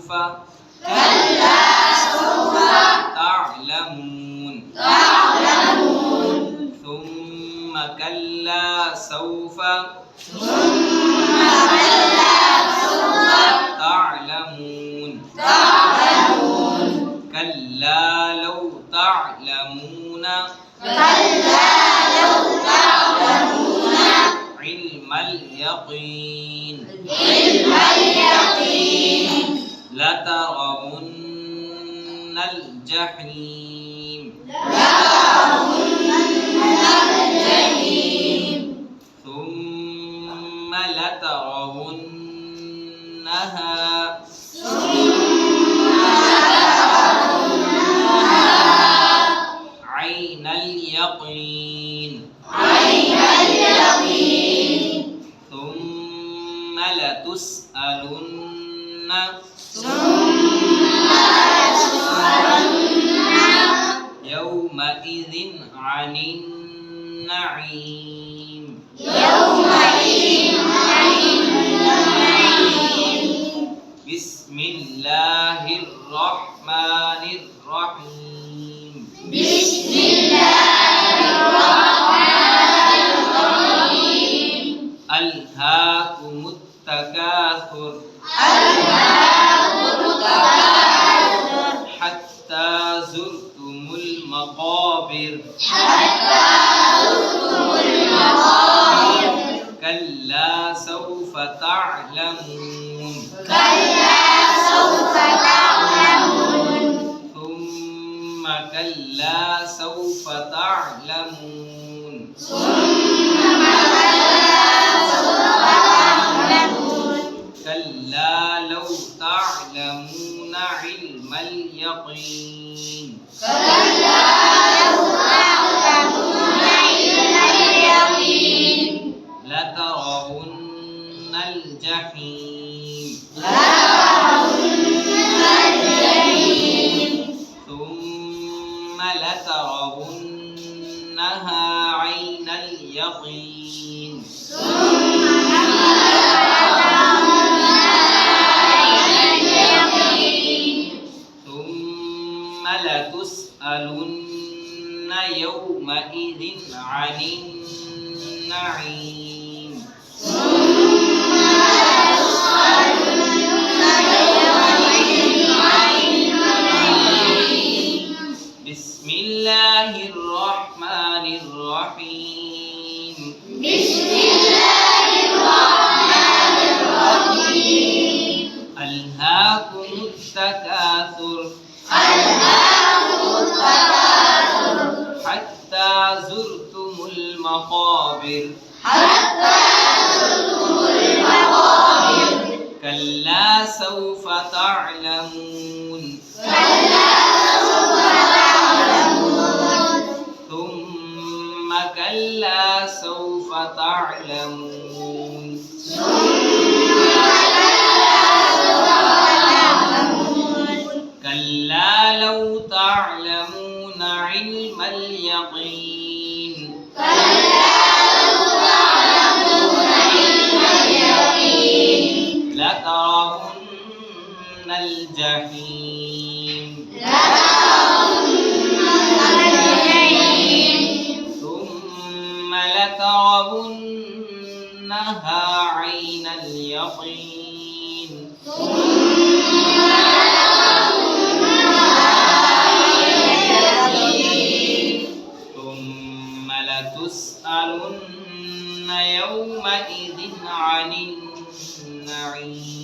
سوف تعلمون ثم كلا سوف تعلمون كلا لو تعلمون علم اليقين لترون الجحيم ثم لترونها عين اليقين ثم لتسألن يومئذ عن النعيم بسم الله الرحمن الرحيم ألهاكم التكاثر حتى زرتم المقابر كلا سوف تعلمون ثم كلا سوف تعلمون كلا لو تعلمون علم اليقين لترون الجحيم ثم لترونها عين اليقين ثم لتسألن يومئذ عن النعيم بسم الله الرحمن الرحيم ألهاكم التكاثر حتى زرتم المقابر كلا سوف تعلمون ثم كلا سوف تعلمون كلا لو تعلمون علم اليقين لترون الجحيم ثم لترونها عين اليقين ثم لتسألن يومئذ عن النعيم